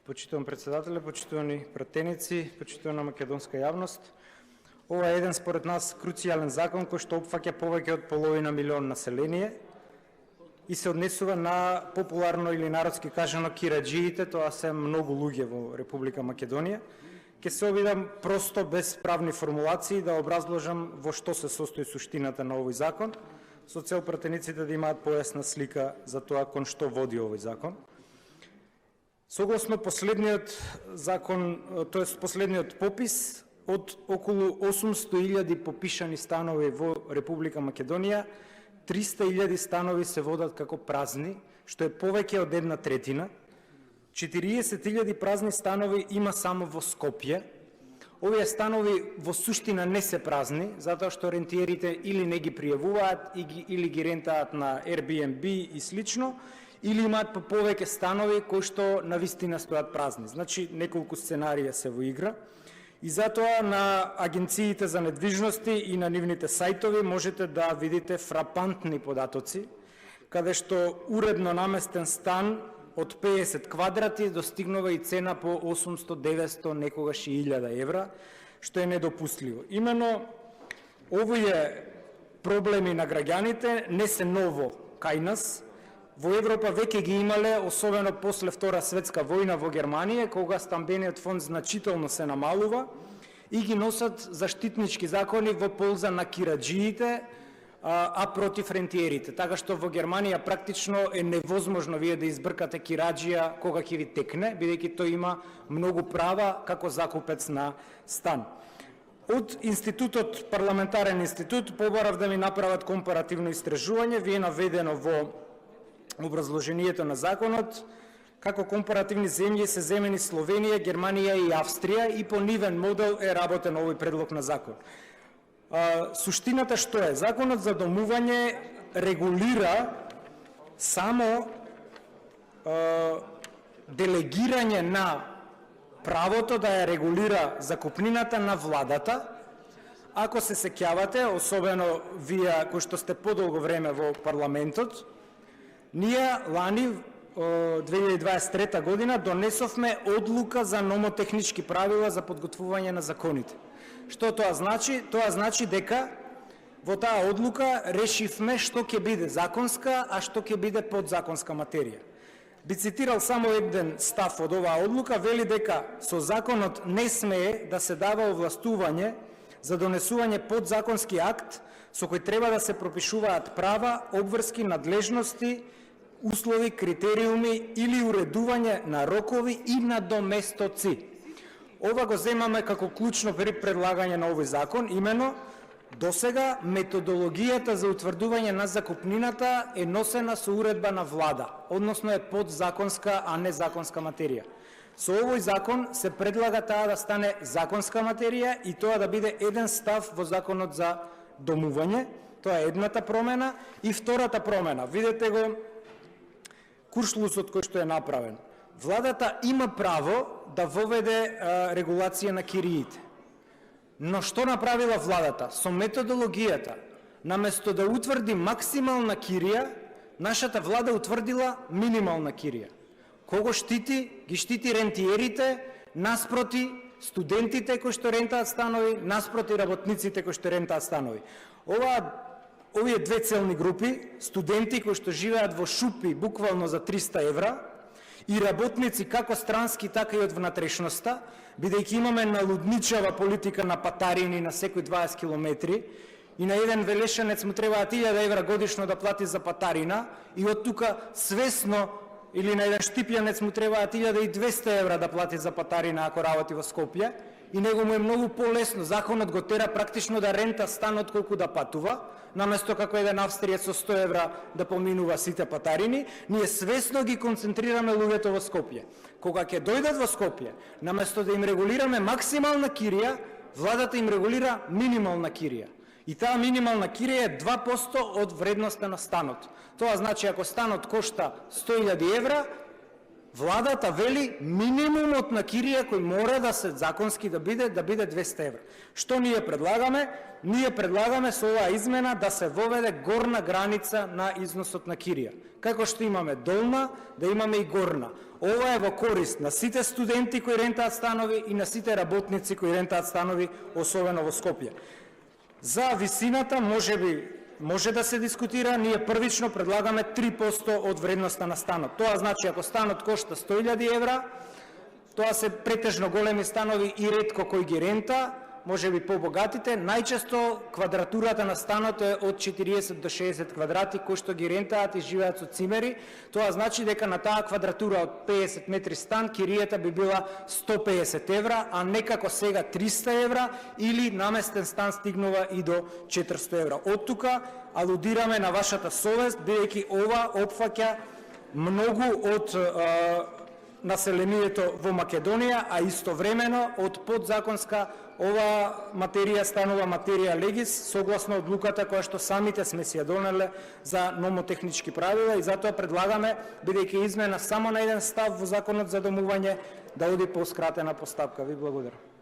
Почитуван председателе, почитувани пратеници, почитувана македонска јавност. Ова е еден според нас круцијален закон кој што опфаќа повеќе од половина милион население и се однесува на популарно или народски кажано кираџиите, тоа се многу луѓе во Република Македонија. Ке се обидам просто без правни формулации да образложам во што се состои суштината на овој закон, со цел пратениците да имаат појасна слика за тоа кон што води овој закон. Согласно последниот закон, тоест последниот попис, од околу 800.000 попишани станови во Република Македонија, 300.000 станови се водат како празни, што е повеќе од 1/3. 40.000 празни станови има само во Скопје. Овие станови во суштина не се празни, затоа што рентиерите или не ги пријавуваат, или ги рентаат на Airbnb и слично, или имаат по повеќе станови кои што навистина стојат празни. Значи, неколку сценарија се во игра. И затоа на агенциите за недвижности и на нивните сајтови можете да видите фрапантни податоци, каде што уредно наместен стан од 50 квадрати достигнува и цена по 800, 900, некогаш и 1000 евра, што е недопустливо. Имено, овие проблеми на граѓаните не се ново кај нас. Во Европа веќе ги имале, особено после Втора светска војна во Германија, кога стамбениот фонд значително се намалува и ги носат заштитнички закони во полза на кираџиите, а против рентиерите. Така што во Германија практично е невозможно вие да избркате кираџија кога ќе ви текне, бидејќи тој има многу права како закупец на стан. Од институтот, парламентарен институт, побарав да ми направат компаративно истражување, вие наведено во образложението на законот, како компаративни земји се земени Словенија, Германија и Австрија и по нивен модел е работен овој предлог на закон. Суштината што е? Законот за домување регулира само делегирање на правото да ја регулира закупнината на владата. Ако се сеќавате, особено вие кои што сте подолго време во парламентот, ние лани 2023 година донесовме одлука за номотехнички правила за подготвување на законите. Што тоа значи? Тоа значи дека во таа одлука решивме што ќе биде законска, а што ќе биде подзаконска материја. Би цитирал само еден став од оваа одлука, вели дека со законот не смее да се дава овластување за донесување подзаконски акт со кој треба да се пропишуваат права, обврски, надлежности, услови, критериуми или уредување на рокови и надоместоци. Ова го земаме како клучно при предлагање на овој закон, имено досега методологијата за утврдување на закупнината е носена со уредба на влада, односно е подзаконска, а не законска материја. Со овој закон се предлага таа да стане законска материја и тоа да биде еден став во законот за домување. Тоа е едната промена. И втората промена, видете го куршлусот кој што е направен. Владата има право да воведе регулација на кириите. Но што направила владата? Со методологијата, наместо да утврди максимална кирија, нашата влада утврдила минимална кирија. Кого штити? Ги штити рентиерите, наспроти студентите кои што рентаат станови, наспроти работниците кои што рентаат станови. Овие две целни групи, студенти кои што живеат во шупи буквално за 300 евра и работници како странски, така и од внатрешноста, бидејќи имаме налудничава политика на патарини на секој 20 километри и на еден велешанец му требаат 1000 евра годишно да плати за патарина и од тука свесно или на еден штипјанец му требаат 1200 евра да плати за патарина ако работи во Скопје и него му е многу полесно. Законот го тера практично да рента станот колку да патува, наместо како еден австриец со 100 евра да поминува сите патарини, ние свесно ги концентрираме луѓето во Скопје. Кога ќе дојдат во Скопје, наместо да им регулираме максимална кирија, владата им регулира минимална кирија. И таа минимална кирија е 2% од вредноста на станот. Тоа значи ако станот кошта 100.000 евра, Владата вели минимумот на кирија кој мора да се законски да биде 200 евра. Што ние предлагаме? Ние предлагаме со оваа измена да се воведе горна граница на износот на кирија. Како што имаме долна, да имаме и горна. Ова е во корист на сите студенти кои рентаат станови и на сите работници кои рентаат станови, особено во Скопје. За висината може да се дискутира, ние првично предлагаме 3% од вредноста на станот. Тоа значи ако станот кошта 100.000 евра, тоа се претежно големи станови и ретко кој ги рента, може би побогатите, најчесто квадратурата на станот е од 40 до 60 квадрати, кои што ги рентаат и живеат со цимери. Тоа значи дека на таа квадратура од 50 метри стан киријата би била 150 евра, а не како сега 300 евра или наместен стан стигнува и до 400 евра. Од тука алудираме на вашата совест, бидејќи ова опфаќа многу од населението во Македонија, а истовремено од подзаконска ова материја станува материја легис, согласно одлуката која што самите сме си ја донеле за номотехнички правила, и затоа предлагаме, бидејќи измена само на еден став во Законот за домување, да оди по скратена постапка. Ви благодарам.